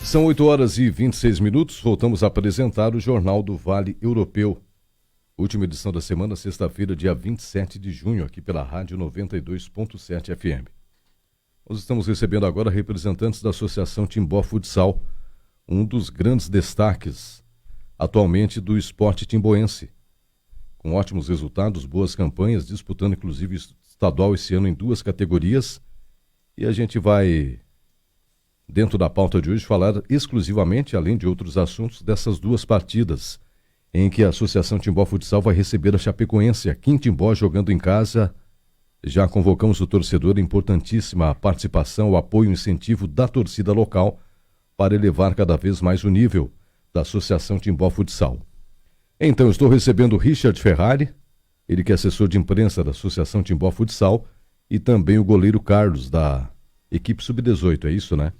São 8h26. Voltamos a apresentar o Jornal do Vale Europeu. Última edição da semana, sexta-feira, dia 27 de junho, aqui pela Rádio 92.7 FM. Nós estamos recebendo agora representantes da Associação Timbó Futsal, um dos grandes destaques atualmente do esporte timboense. Com ótimos resultados, boas campanhas, disputando inclusive estadual esse ano em 2 categorias. E a gente vai, dentro da pauta de hoje, falar exclusivamente, além de outros assuntos, dessas 2 partidas, em que a Associação Timbó Futsal vai receber a Chapecoense, aqui em Timbó, jogando em casa. Já convocamos o torcedor, importantíssima a participação, o apoio e o incentivo da torcida local para elevar cada vez mais o nível da Associação Timbó Futsal. Então, estou recebendo o Richard Ferrari, ele que é assessor de imprensa da Associação Timbó Futsal, e também o goleiro Carlos, da equipe Sub-18, é isso, né?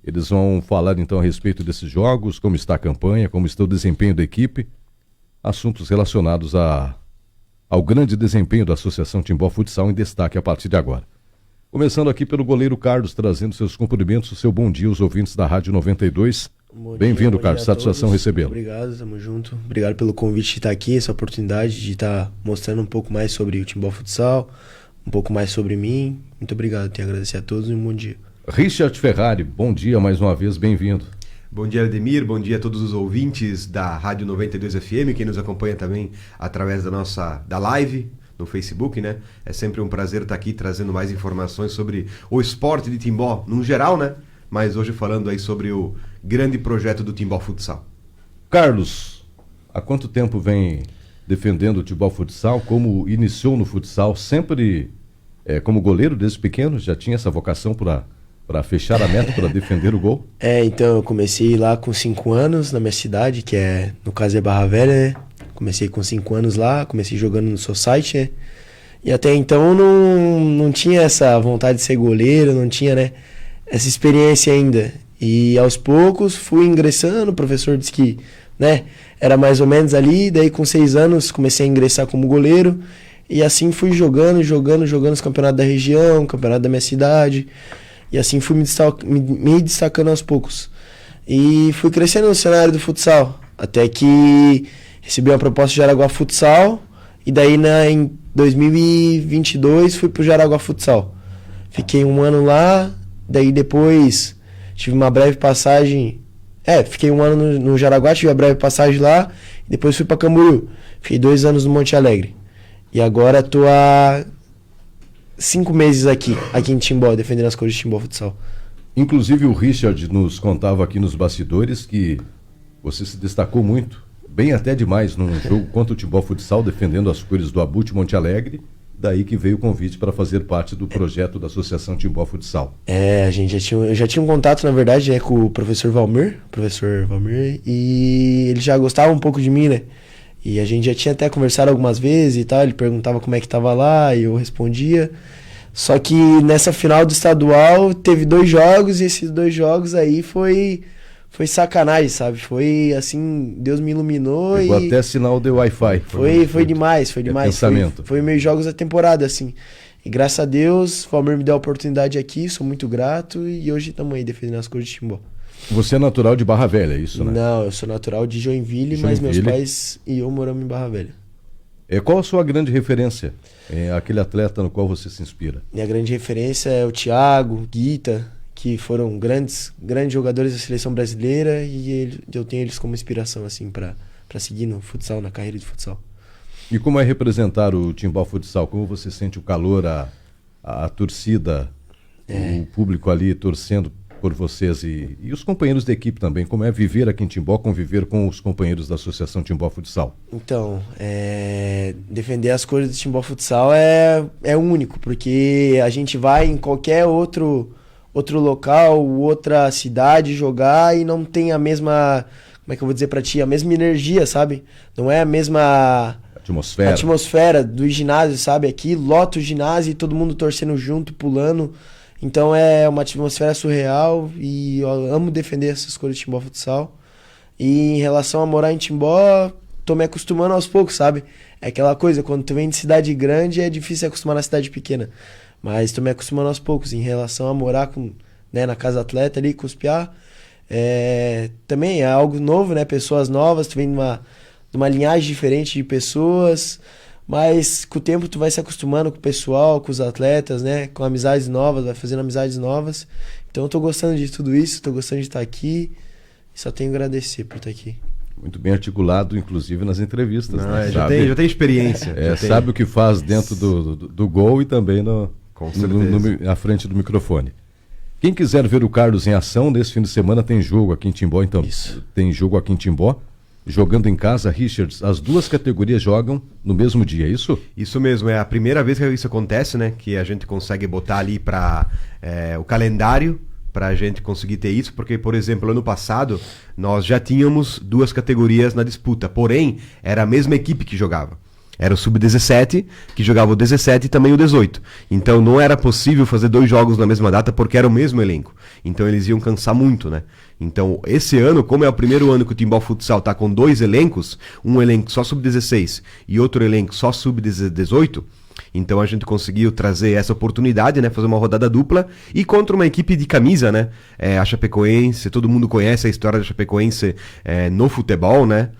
Eles vão falar então a respeito desses jogos, como está a campanha, como está o desempenho da equipe, assuntos relacionados ao grande desempenho da Associação Timbó Futsal em destaque a partir de agora. Começando aqui pelo goleiro Carlos, trazendo seus cumprimentos, o seu bom dia aos ouvintes da Rádio 92. Bem-vindo, Carlos, satisfação recebê-lo. Obrigado, tamo junto. Obrigado pelo convite de estar aqui, essa oportunidade de estar mostrando um pouco mais sobre o Timbó Futsal, um pouco mais sobre mim. Muito obrigado, tenho a agradecer a todos e um bom dia. Richard Ferrari, bom dia mais uma vez, bem-vindo. Bom dia, Ademir, bom dia a todos os ouvintes da Rádio 92 FM, quem nos acompanha também através da live no Facebook, né? É sempre um prazer estar aqui trazendo mais informações sobre o esporte de Timbó, num geral, né? Mas hoje falando aí sobre o grande projeto do Timbó Futsal. Carlos, há quanto tempo vem defendendo o Timbó Futsal? Como iniciou no futsal? Sempre como goleiro desde pequeno? Já tinha essa vocação para fechar a meta, para defender o gol? Então eu comecei lá com 5 anos na minha cidade, que no caso é Barra Velha, né? Comecei com 5 anos lá, comecei jogando no society, né? E até então não tinha essa vontade de ser goleiro, não tinha, né, essa experiência ainda. E aos poucos fui ingressando, o professor disse que, né, era mais ou menos ali, daí com 6 anos comecei a ingressar como goleiro, e assim fui jogando os campeonatos da região, campeonato da minha cidade, e assim fui me destacando aos poucos. E fui crescendo no cenário do futsal, até que recebi uma proposta de Jaraguá Futsal, e daí em 2022 fui pro Jaraguá Futsal. Fiquei 1 ano lá, daí depois tive uma breve passagem. Fiquei 1 ano no Jaraguá, tive a breve passagem lá, e depois fui pra Camboriú. Fiquei 2 anos no Monte Alegre. E agora tô há 5 meses aqui em Timbó, defendendo as cores de Timbó Futsal. Inclusive o Richard nos contava aqui nos bastidores que você se destacou muito, bem até demais, num jogo contra o Timbó Futsal, defendendo as cores do Abute Monte Alegre. Daí que veio o convite para fazer parte do projeto da Associação Timbó Futsal. Eu já tinha um contato, na verdade, com o professor Valmir, e ele já gostava um pouco de mim, né? E a gente já tinha até conversado algumas vezes e tal, ele perguntava como é que tava lá e eu respondia. Só que nessa final do estadual teve 2 jogos e esses 2 jogos aí foi sacanagem, sabe? Foi assim, Deus me iluminou. Pegou até sinal de Wi-Fi. Foi demais. Pensamento. Foi meio jogos da temporada, assim. E graças a Deus, o Valmir me deu a oportunidade aqui, sou muito grato e hoje estamos aí defendendo as cores de Timbó. Você é natural de Barra Velha, é isso, né? Não, eu sou natural de Joinville, mas meus pais e eu moramos em Barra Velha. Qual a sua grande referência? Aquele atleta no qual você se inspira? Minha grande referência é o Thiago, Guita, que foram grandes jogadores da seleção brasileira e eu tenho eles como inspiração assim para seguir no futsal, na carreira de futsal. E como é representar o Timbó Futsal? Como você sente o calor, a torcida, o público ali torcendo por vocês e os companheiros da equipe também? Como é viver aqui em Timbó, conviver com os companheiros da Associação Timbó Futsal? Então, defender as cores do Timbó Futsal é único, porque a gente vai em qualquer outro local, outra cidade jogar e não tem a mesma, como é que eu vou dizer pra ti, a mesma energia, sabe? Não é a mesma atmosfera do ginásio, sabe? Aqui lota o ginásio e todo mundo torcendo junto, pulando. Então é uma atmosfera surreal e eu amo defender essas cores de Timbó Futsal. E em relação a morar em Timbó, tô me acostumando aos poucos, sabe? É aquela coisa, quando tu vem de cidade grande é difícil se acostumar na cidade pequena. Mas tô me acostumando aos poucos. Em relação a morar na casa atleta ali, com os piá, Também é algo novo, né? Pessoas novas, tu vem de uma linhagem diferente de pessoas, mas com o tempo tu vai se acostumando com o pessoal, com os atletas, né? Com amizades novas, vai fazendo amizades novas. Então eu tô gostando de tudo isso, tô gostando de estar aqui. Só tenho a agradecer por estar aqui. Muito bem articulado, inclusive nas entrevistas. Não, né? já tem experiência. Sabe o que faz dentro do gol e também Com certeza. à frente do microfone. Quem quiser ver o Carlos em ação, nesse fim de semana tem jogo aqui em Timbó, então. Isso. Tem jogo aqui em Timbó. Jogando em casa, Richards, as duas categorias jogam no mesmo dia, é isso? Isso mesmo, é a primeira vez que isso acontece, né? Que a gente consegue botar ali para o calendário para a gente conseguir ter isso, porque, por exemplo, ano passado nós já tínhamos duas categorias na disputa, porém era a mesma equipe que jogava. Era o Sub-17, que jogava o 17 e também o 18. Então não era possível fazer dois jogos na mesma data porque era o mesmo elenco. Então eles iam cansar muito, né? Então esse ano, como é o primeiro ano que o Timbó Futsal tá com dois elencos, um elenco só Sub-16 e outro elenco só Sub-18, então a gente conseguiu trazer essa oportunidade, né? Fazer uma rodada dupla e contra uma equipe de camisa, né? A Chapecoense, todo mundo conhece a história da Chapecoense no futebol, né?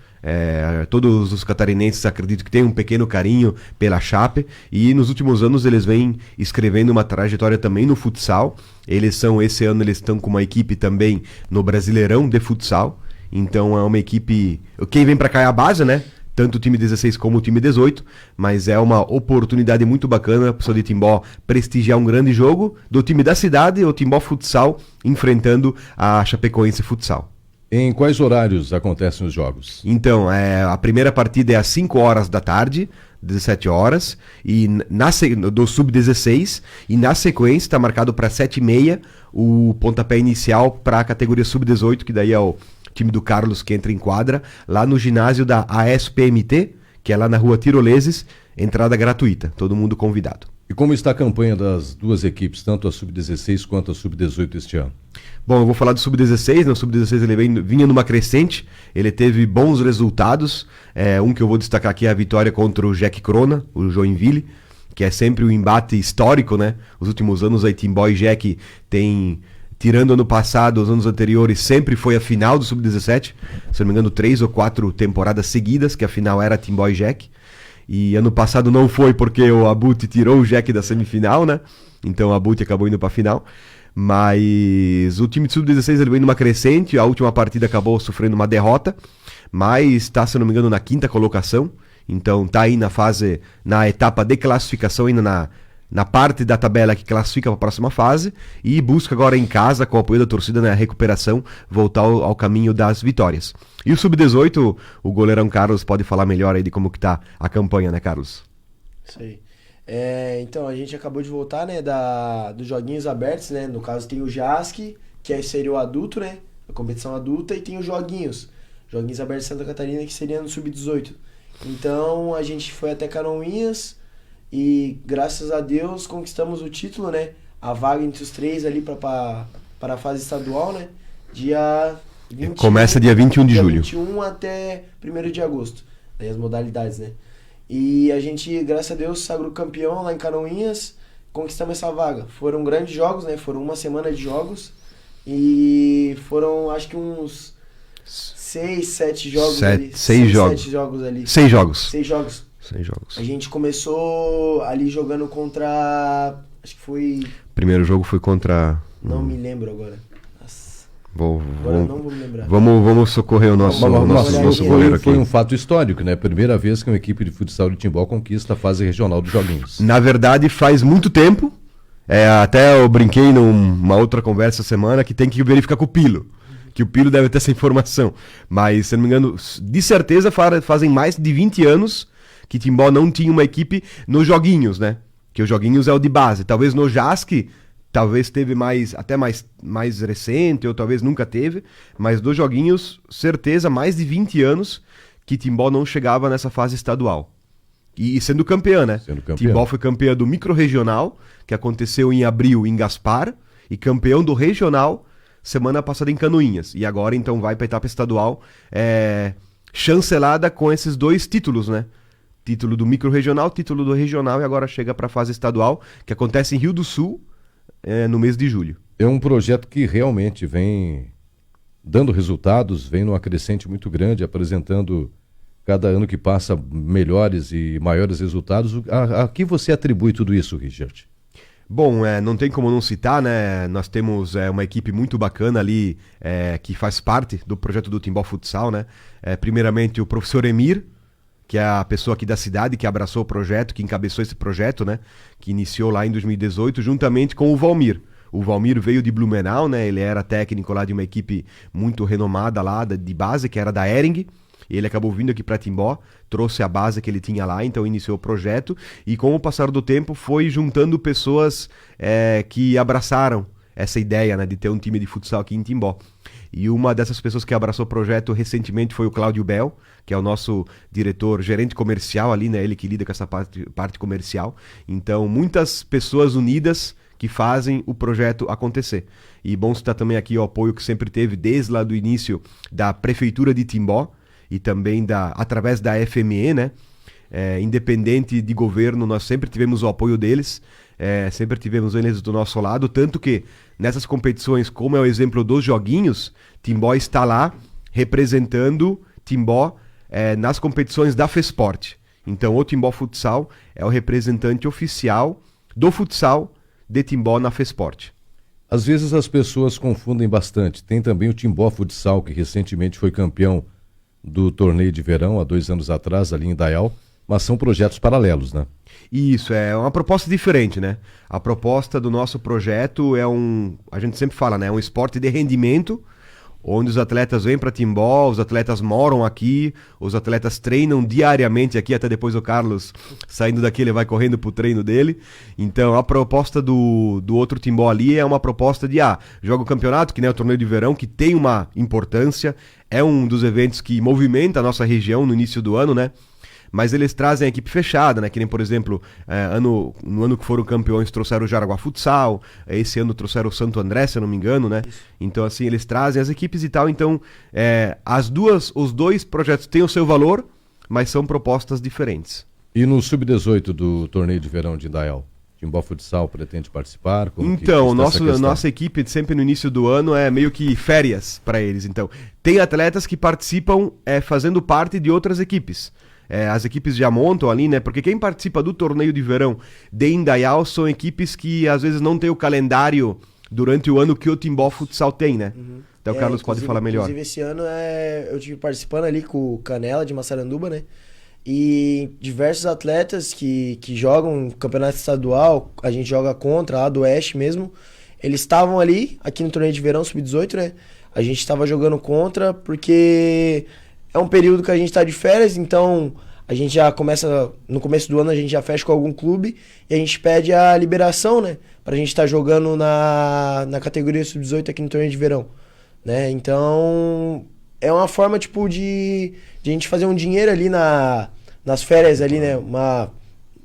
Todos os catarinenses acredito que têm um pequeno carinho pela Chape e nos últimos anos eles vêm escrevendo uma trajetória também no futsal. Esse ano eles estão com uma equipe também no Brasileirão de futsal, então é uma equipe, quem vem pra cá é a base, né? Tanto o time 16 como o time 18, mas é uma oportunidade muito bacana para o de Timbó prestigiar um grande jogo do time da cidade, o Timbó Futsal, enfrentando a Chapecoense Futsal. Em quais horários acontecem os jogos? Então, a primeira partida é às 5 horas da tarde, 17 horas, e do Sub-16, e na sequência está marcado para 7h30 o pontapé inicial para a categoria Sub-18, que daí é o time do Carlos que entra em quadra, lá no ginásio da ASPMT, que é lá na rua Tiroleses, entrada gratuita, todo mundo convidado. E como está a campanha das duas equipes, tanto a Sub-16 quanto a Sub-18 este ano? Bom, eu vou falar do Sub-16, né? O Sub-16 ele vinha numa crescente, ele teve bons resultados, um que eu vou destacar aqui é a vitória contra o Jack Crona, o Joinville, que é sempre um embate histórico, né? Os últimos anos aí Timbó e Jack tem, tirando ano passado, os anos anteriores, sempre foi a final do Sub-17, se não me engano 3 ou 4 temporadas seguidas, que a final era Timbó e Jack. E ano passado não foi porque o Abut tirou o Jack da semifinal, né? Então o Abut acabou indo para a final. Mas o time de Sub-16 ele vem numa crescente, a última partida acabou sofrendo uma derrota, mas está, se não me engano, na 5ª colocação. Então tá aí na etapa de classificação, ainda na parte da tabela que classifica para a próxima fase, e busca agora em casa, com o apoio da torcida, na recuperação, voltar ao caminho das vitórias. E o Sub-18, o goleirão Carlos pode falar melhor aí de como que tá a campanha, né, Carlos? Isso aí. Então, a gente acabou de voltar, né, dos joguinhos abertos, né? No caso tem o JASC, que seria o adulto, né? A competição adulta, e tem os joguinhos abertos de Santa Catarina, que seria no Sub-18. Então, a gente foi até Canoinhas e, graças a Deus, conquistamos o título, né? A vaga entre os três ali para a fase estadual, né? Dia 21, começa dia 21 de julho. 21 até 1º de agosto. Daí as modalidades, né? E a gente, graças a Deus, sagrou campeão lá em Canoinhas, conquistamos essa vaga. Foram grandes jogos, né? Foram uma semana de jogos e foram, acho que uns 6, 7 jogos ali. 6 jogos. 7 jogos ali. 6 jogos. 6 jogos. 6 jogos. A gente começou ali jogando contra... Acho que foi... Primeiro jogo foi contra... Não me lembro agora. Agora não vou me lembrar. Vamos socorrer o nosso goleiro aqui. Foi um fato histórico, né? Primeira vez que uma equipe de futsal de Timbó conquista a fase regional dos joguinhos. Na verdade, faz muito tempo. Até eu brinquei numa outra conversa essa semana que tem que verificar com o Pilo. Que o Pilo deve ter essa informação. Mas, se não me engano, de certeza fazem mais de 20 anos que Timbó não tinha uma equipe nos joguinhos, né? Que os joguinhos é o de base. Talvez no JASC... Talvez teve até mais recente, ou talvez nunca teve, mas dos joguinhos, certeza, mais de 20 anos que Timbó não chegava nessa fase estadual. E sendo campeã, né? Timbó foi campeã do micro-regional, que aconteceu em abril em Gaspar, e campeão do regional semana passada em Canoinhas. E agora, então, vai para a etapa estadual, chancelada com esses 2 títulos, né? Título do micro-regional, título do regional, e agora chega para a fase estadual, que acontece em Rio do Sul, no mês de julho. É um projeto que realmente vem dando resultados, vem numa crescente muito grande, apresentando cada ano que passa melhores e maiores resultados. A que você atribui tudo isso, Richard? Bom, não tem como não citar, né? Nós temos uma equipe muito bacana ali que faz parte do projeto do Timbó Futsal, né? Primeiramente o professor Emir, que é a pessoa aqui da cidade que abraçou o projeto, que encabeçou esse projeto, né? Que iniciou lá em 2018, juntamente com o Valmir. O Valmir veio de Blumenau, né? Ele era técnico lá de uma equipe muito renomada lá de base, que era da Hering. Ele acabou vindo aqui para Timbó, trouxe a base que ele tinha lá, então iniciou o projeto. E com o passar do tempo foi juntando pessoas que abraçaram essa ideia, né, de ter um time de futsal aqui em Timbó. E uma dessas pessoas que abraçou o projeto recentemente foi o Cláudio Bell, que é o nosso diretor, gerente comercial ali, né? Ele que lida com essa parte comercial. Então, muitas pessoas unidas que fazem o projeto acontecer. E bom citar também aqui o apoio que sempre teve desde lá do início da Prefeitura de Timbó e também através da FME, né? Independente de governo, nós sempre tivemos o apoio deles, sempre tivemos eles do nosso lado, tanto que nessas competições, como é o exemplo dos joguinhos, Timbó está lá representando Timbó nas competições da FESPORT. Então o Timbó Futsal é o representante oficial do futsal de Timbó na FESPORT. Às vezes as pessoas confundem bastante. Tem também o Timbó Futsal, que recentemente foi campeão do torneio de verão, há 2 anos atrás, ali em Dayal, mas são projetos paralelos, né? Isso, é uma proposta diferente, né? A proposta do nosso projeto a gente sempre fala, né? É um esporte de rendimento, onde os atletas vêm para Timbó, os atletas moram aqui, os atletas treinam diariamente aqui, até depois o Carlos, saindo daqui, ele vai correndo pro treino dele. Então, a proposta do outro Timbó ali é uma proposta de, joga o campeonato, que nem o torneio de verão, que tem uma importância, é um dos eventos que movimenta a nossa região no início do ano, né? Mas eles trazem a equipe fechada, né? Que nem, por exemplo, no ano que foram campeões, trouxeram o Jaraguá Futsal, esse ano trouxeram o Santo André, se eu não me engano, né? Isso. Então, assim, eles trazem as equipes e tal. Então, os dois projetos têm o seu valor, mas são propostas diferentes. E no Sub-18 do torneio de verão de Indaial? Timbó Futsal pretende participar? Então, nossa equipe, sempre no início do ano, é meio que férias para eles. Então, tem atletas que participam fazendo parte de outras equipes. As equipes já montam ali, né? Porque quem participa do torneio de verão de Indaial são equipes que às vezes não tem o calendário durante o ano que o Timbó Futsal tem, né? Uhum. Então o Carlos pode falar melhor. Inclusive esse ano eu estive participando ali com o Canela de Massaranduba, né? E diversos atletas que jogam campeonato estadual, a gente joga contra, lá do Oeste mesmo, eles estavam ali, aqui no torneio de verão, Sub-18, né? A gente estava jogando contra porque é um período que a gente tá de férias, então a gente já começa, no começo do ano a gente já fecha com algum clube e a gente pede a liberação, né? Pra gente estar jogando na categoria Sub-18 aqui no torneio de verão, né? Então é uma forma, tipo, de a gente fazer um dinheiro ali nas férias ali, né?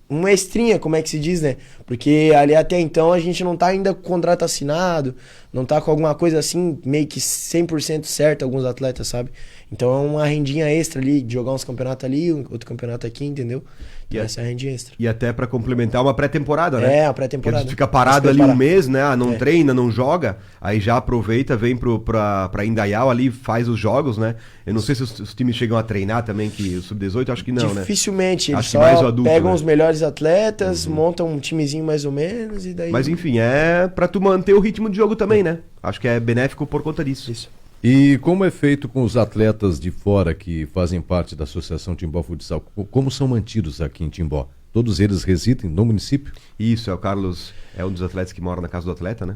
Uma extrinha, como é que se diz, né? Porque ali até então a gente não tá ainda com contrato assinado, não tá com alguma coisa assim, meio que 100% certo, alguns atletas, sabe? Então é uma rendinha extra ali, de jogar uns campeonatos ali, outro campeonato aqui, entendeu? E essa é a rendinha extra. E até pra complementar uma pré-temporada, né? A pré-temporada. Porque tu fica parado ali um mês, né? Não treina, não joga, aí já aproveita, vem pra Indaial ali, faz os jogos, né? Eu não sei se os times chegam a treinar também, que o Sub-18, acho que não, né? Dificilmente, eles só pegam os melhores atletas, montam um timezinho mais ou menos e daí... Mas enfim, é pra tu manter o ritmo de jogo também, né? Acho que é benéfico por conta disso. Isso. E como é feito com os atletas de fora que fazem parte da Associação Timbó Futsal? Como são mantidos aqui em Timbó? Todos eles residem no município? Isso, o Carlos é um dos atletas que mora na casa do atleta, né?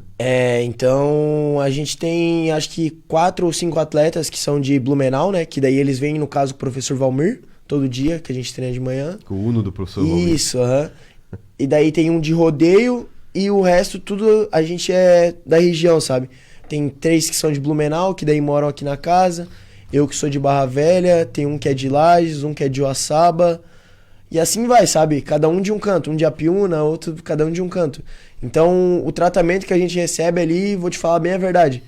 Então a gente tem acho que 4 ou 5 atletas que são de Blumenau, né? Que daí eles vêm, no caso, com o professor Valmir, todo dia, que a gente treina de manhã. Com o Uno do professor Valmir. Isso, E daí tem um de rodeio e o resto tudo a gente é da região, sabe? Tem 3 que são de Blumenau, que daí moram aqui na casa. Eu que sou de Barra Velha, tem um que é de Lages, um que é de Uaçaba. E assim vai, sabe? Cada um de um canto. Um de Apiúna, outro cada um de um canto. Então, o tratamento que a gente recebe ali, vou te falar bem a verdade,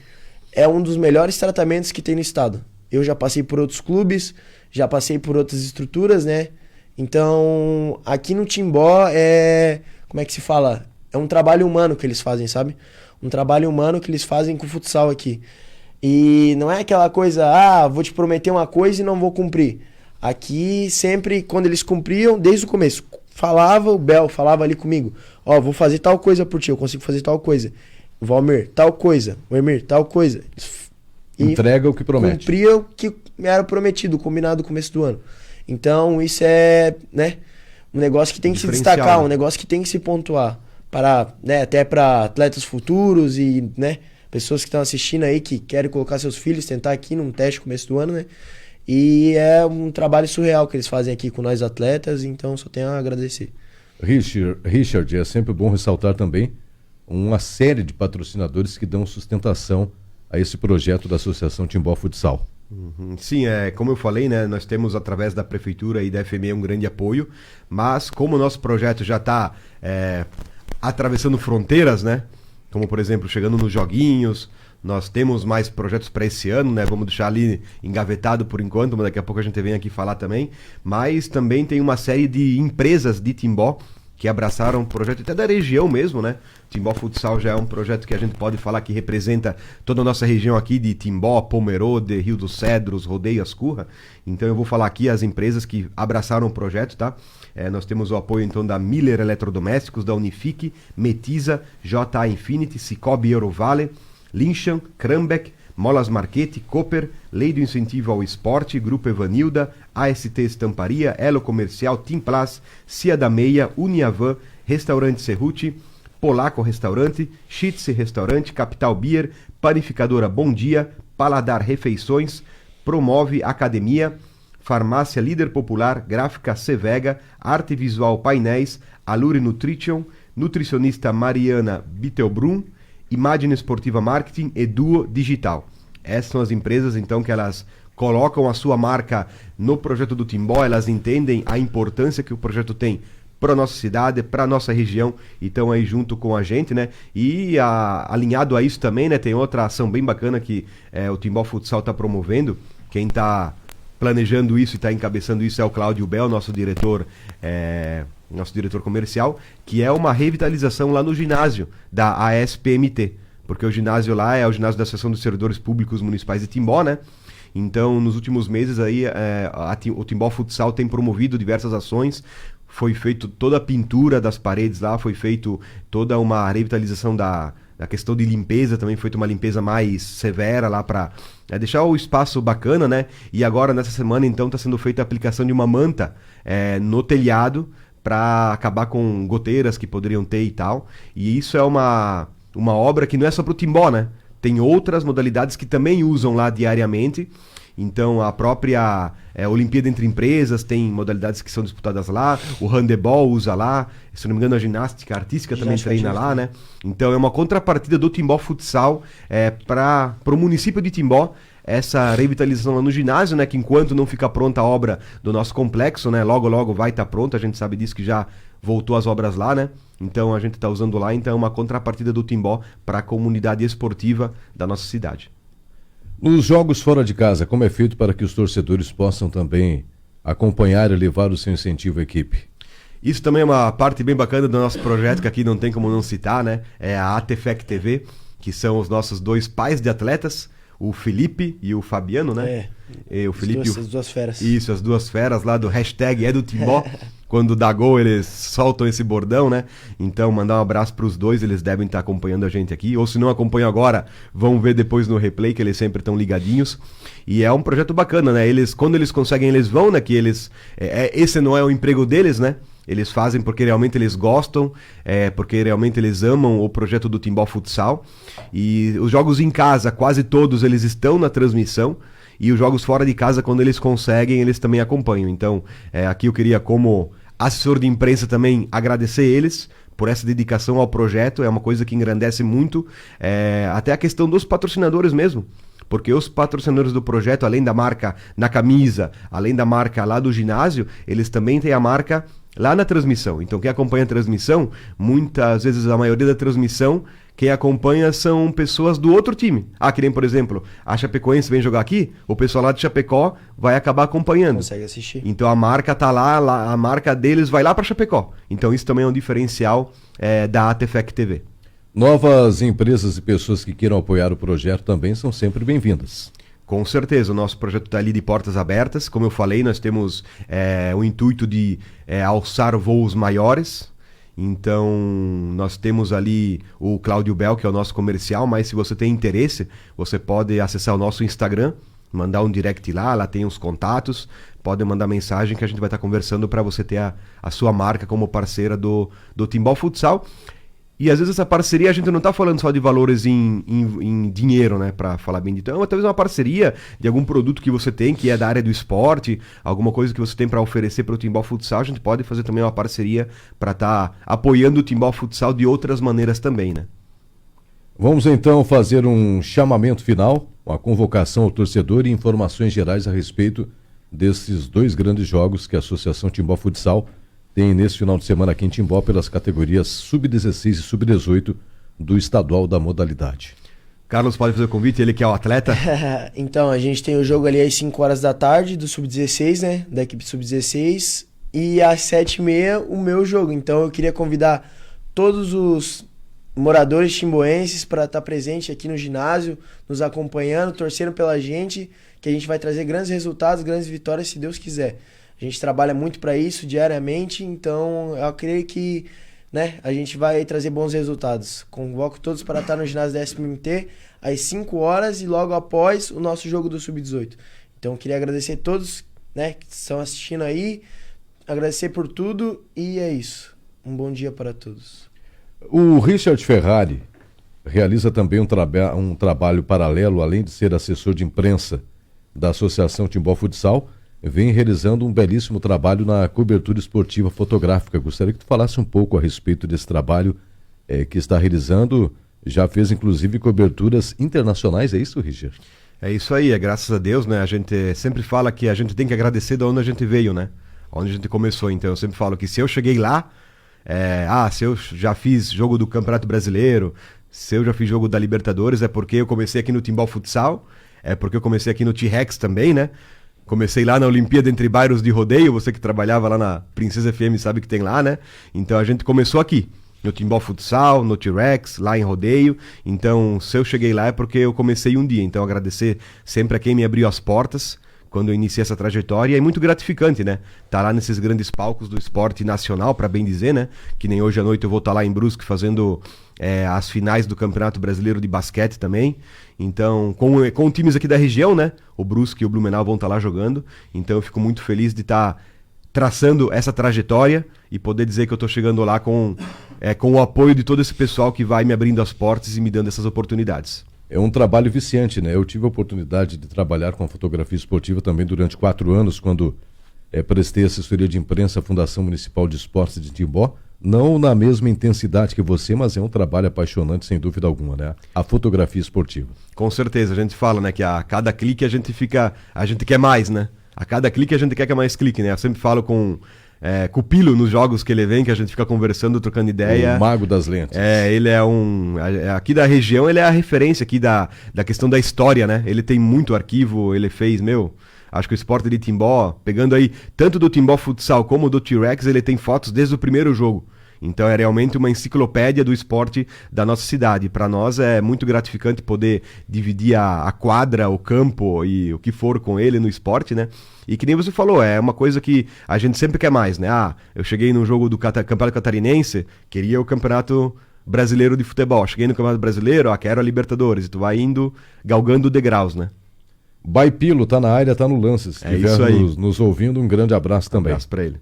é um dos melhores tratamentos que tem no estado. Eu já passei por outros clubes, já passei por outras estruturas, né? Então, aqui no Timbó como é que se fala? É um trabalho humano que eles fazem, sabe? Um trabalho humano que eles fazem com o futsal aqui. E não é aquela coisa, vou te prometer uma coisa e não vou cumprir. Aqui, sempre, quando eles cumpriam, desde o começo, o Bel falava ali comigo, vou fazer tal coisa por ti, eu consigo fazer tal coisa. Valmir, tal coisa. O Emir, tal coisa. E entrega o que promete. Cumpria o que era prometido, combinado no começo do ano. Então, isso é, né, um negócio que tem que se destacar, né? Um negócio que tem que se pontuar. Até para atletas futuros e, né, pessoas que estão assistindo aí, que querem colocar seus filhos, tentar aqui num teste no começo do ano, né? E é um trabalho surreal que eles fazem aqui com nós atletas, então só tenho a agradecer. Richard, é sempre bom ressaltar também uma série de patrocinadores que dão sustentação a esse projeto da Associação Timbó Futsal. Sim, como eu falei, né, nós temos através da Prefeitura e da FME um grande apoio, mas como o nosso projeto já está atravessando fronteiras, né, como por exemplo chegando nos joguinhos, nós temos mais projetos para esse ano, né? Vamos deixar ali engavetado por enquanto, mas daqui a pouco a gente vem aqui falar também. Mas também tem uma série de empresas de Timbó que abraçaram o projeto até da região mesmo, né? Timbó Futsal já é um projeto que a gente pode falar que representa toda a nossa região aqui de Timbó, Pomerode, Rio dos Cedros, Rodeio, Ascurra. Então eu vou falar aqui as empresas que abraçaram o projeto, tá? Nós temos o apoio então da Miller Eletrodomésticos, da Unifique, Metiza, JA Infinity, Cicobi Eurovale, Linchan, Krambeck, Molas Marchetti, Cooper, Lei do Incentivo ao Esporte, Grupo Evanilda, AST Estamparia, Elo Comercial, Timplas, Cia da Meia, Uniavan, Restaurante Cerruti, Polaco Restaurante, Schitze Restaurante, Capital Beer, Panificadora Bom Dia, Paladar Refeições, Promove Academia, Farmácia Líder Popular, Gráfica Cevega, Arte Visual Painéis, Alure Nutrition, Nutricionista Mariana Bittelbrun, Imagine Esportiva Marketing e Duo Digital. Essas são as empresas, então, que elas colocam a sua marca no projeto do Timbó, elas entendem a importância que o projeto tem para a nossa cidade, para a nossa região, e estão aí junto com a gente, né? E alinhado a isso também, né, tem outra ação bem bacana que o Timbó Futsal está promovendo. Quem está planejando isso e está encabeçando isso é o Cláudio Bel, nosso diretor comercial, que é uma revitalização lá no ginásio da ASPMT, porque o ginásio lá é o ginásio da Associação dos Servidores Públicos Municipais de Timbó, né? Então, nos últimos meses aí, o Timbó Futsal tem promovido diversas ações, foi feito toda a pintura das paredes lá, foi feito toda uma revitalização da questão de limpeza, também foi feita uma limpeza mais severa lá para deixar o espaço bacana, né? E agora, nessa semana, então, está sendo feita a aplicação de uma manta no telhado, para acabar com goteiras que poderiam ter e tal. E isso é uma obra que não é só para o Timbó, né? Tem outras modalidades que também usam lá diariamente. Então a própria Olimpíada entre Empresas tem modalidades que são disputadas lá. O handebol usa lá. Se não me engano, a ginástica artística também treina lá, né? Então é uma contrapartida do Timbó Futsal para o município de Timbó. Essa revitalização lá no ginásio, né, que enquanto não fica pronta a obra do nosso complexo, né, logo logo vai estar pronta, a gente sabe disso que já voltou as obras lá, né, então a gente está usando lá, então é uma contrapartida do Timbó para a comunidade esportiva da nossa cidade. Nos jogos fora de casa, como é feito para que os torcedores possam também acompanhar e levar o seu incentivo à equipe? Isso também é uma parte bem bacana do nosso projeto, que aqui não tem como não citar, né, é a ATFEC TV, que são os nossos dois pais de atletas, o Felipe e o Fabiano, né? O Felipe as duas feras. Isso, as duas feras lá do hashtag é do Timbó. Quando dá gol, eles soltam esse bordão, né? Então, mandar um abraço para os dois, eles devem estar acompanhando a gente aqui. Ou se não acompanham agora, vão ver depois no replay, que eles sempre estão ligadinhos. E é um projeto bacana, né? Quando eles conseguem, eles vão, né? Que eles... esse não é o emprego deles, né? Eles fazem porque realmente eles gostam, porque realmente eles amam o projeto do Timbó Futsal. E os jogos em casa, quase todos eles estão na transmissão. E os jogos fora de casa, quando eles conseguem, eles também acompanham. Então, aqui eu queria, como assessor de imprensa, também agradecer eles por essa dedicação ao projeto. É uma coisa que engrandece muito. Até a questão dos patrocinadores mesmo. Porque os patrocinadores do projeto, além da marca na camisa, além da marca lá do ginásio, eles também têm a marca lá na transmissão. Então quem acompanha a transmissão, muitas vezes a maioria da transmissão, quem acompanha são pessoas do outro time. Que nem, por exemplo, a Chapecoense vem jogar aqui, o pessoal lá de Chapecó vai acabar acompanhando. Consegue assistir. Então a marca tá lá, a marca deles vai lá para Chapecó. Então isso também é um diferencial da ATFEC TV. Novas empresas e pessoas que queiram apoiar o projeto também são sempre bem-vindas. Com certeza, o nosso projeto está ali de portas abertas. Como eu falei, nós temos o intuito de alçar voos maiores. Então, nós temos ali o Cláudio Bell, que é o nosso comercial, mas se você tem interesse, você pode acessar o nosso Instagram, mandar um direct lá tem os contatos, pode mandar mensagem que a gente vai estar conversando para você ter a sua marca como parceira do Timbó Futsal. E às vezes essa parceria a gente não está falando só de valores em dinheiro, né? Para falar bem de então, talvez uma parceria de algum produto que você tem, que é da área do esporte, alguma coisa que você tem para oferecer para o Timbó Futsal, a gente pode fazer também uma parceria para estar apoiando o Timbó Futsal de outras maneiras também, né? Vamos então fazer um chamamento final, uma convocação ao torcedor e informações gerais a respeito desses 2 grandes jogos que a Associação Timbó Futsal tem nesse final de semana aqui em Timbó pelas categorias Sub-16 e Sub-18 do estadual da modalidade. Carlos pode fazer o convite, ele que é o atleta. Então, a gente tem o jogo ali às 5 horas da tarde do Sub-16, né? Da equipe Sub-16. E às 7h30 o meu jogo. Então eu queria convidar todos os moradores timboenses para estar presente aqui no ginásio, nos acompanhando, torcendo pela gente, que a gente vai trazer grandes resultados, grandes vitórias, se Deus quiser. A gente trabalha muito para isso diariamente, então eu creio que, né, a gente vai trazer bons resultados. Convoco todos para estar no ginásio da SPMT às 5 horas e logo após o nosso jogo do Sub-18. Então eu queria agradecer a todos, né, que estão assistindo aí, agradecer por tudo e é isso. Um bom dia para todos. O Richard Ferrari realiza também um trabalho paralelo, além de ser assessor de imprensa da Associação Timbó Futsal, vem realizando um belíssimo trabalho na cobertura esportiva fotográfica. Gostaria que tu falasse um pouco a respeito desse trabalho que está realizando. Já fez, inclusive, coberturas internacionais, é isso, Richard? É isso aí, graças a Deus, né? A gente sempre fala que a gente tem que agradecer de onde a gente veio, né? Onde a gente começou. Então eu sempre falo que se eu cheguei lá, se eu já fiz jogo do Campeonato Brasileiro, se eu já fiz jogo da Libertadores, é porque eu comecei aqui no Timbó Futsal, é porque eu comecei aqui no T-Rex também, né? Comecei lá na Olimpíada Entre Bairros de Rodeio, você que trabalhava lá na Princesa FM sabe que tem lá, né? Então a gente começou aqui, no Timbó Futsal, no T-Rex, lá em Rodeio. Então se eu cheguei lá é porque eu comecei um dia. Então agradecer sempre a quem me abriu as portas quando eu iniciei essa trajetória. E é muito gratificante, né? Tá lá nesses grandes palcos do esporte nacional, para bem dizer, né? Que nem hoje à noite eu vou estar lá em Brusque fazendo as finais do Campeonato Brasileiro de Basquete também. Então, com times aqui da região, né? O Brusque e o Blumenau vão estar lá jogando. Então eu fico muito feliz de estar traçando essa trajetória e poder dizer que eu estou chegando lá com o apoio de todo esse pessoal que vai me abrindo as portas e me dando essas oportunidades. É um trabalho viciante, né? Eu tive a oportunidade de trabalhar com a fotografia esportiva também durante 4 anos, quando prestei assessoria de imprensa à Fundação Municipal de Esportes de Timbó. Não na mesma intensidade que você, mas é um trabalho apaixonante, sem dúvida alguma, né? A fotografia esportiva. Com certeza, a gente fala, né, que a cada clique a gente quer mais, né? A cada clique a gente quer mais clique, né? Eu sempre falo com o Pilo nos jogos que ele vem, que a gente fica conversando, trocando ideia. O mago das lentes. Ele é aqui da região, ele é a referência aqui da questão da história, né? Ele tem muito arquivo, ele fez, acho que o esporte de Timbó, pegando aí tanto do Timbó Futsal como do T-Rex, ele tem fotos desde o primeiro jogo. Então é realmente uma enciclopédia do esporte da nossa cidade. Para nós é muito gratificante poder dividir a quadra, o campo e o que for com ele no esporte, né? E que nem você falou, é uma coisa que a gente sempre quer mais, né? Eu cheguei no jogo do Campeonato Catarinense, queria o Campeonato Brasileiro de Futebol. Cheguei no Campeonato Brasileiro, quero a Libertadores. E tu vai indo, galgando degraus, né? Baipilo tá na área, tá no lance. Se estiver nos ouvindo, um grande abraço também. Um abraço para ele.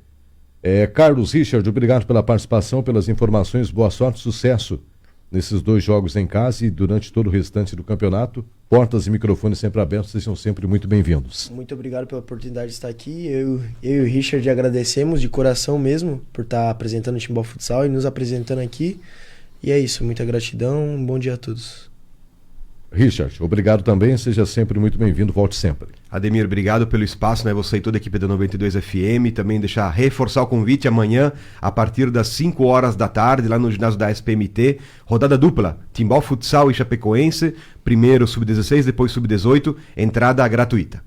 Carlos Richard, obrigado pela participação, pelas informações, boa sorte, sucesso nesses 2 jogos em casa e durante todo o restante do campeonato. Portas e microfones sempre abertos, vocês são sempre muito bem-vindos. Muito obrigado pela oportunidade de estar aqui. Eu e o Richard agradecemos de coração mesmo por estar apresentando o Timbó Futsal e nos apresentando aqui. E é isso, muita gratidão, um bom dia a todos. Richard, obrigado também, seja sempre muito bem-vindo, volte sempre. Ademir, obrigado pelo espaço, né? Você e toda a equipe da 92 FM, também reforçar o convite amanhã, a partir das 5 horas da tarde, lá no ginásio da SPMT, rodada dupla, Timbó Futsal e Chapecoense, primeiro Sub-16, depois Sub-18, entrada gratuita.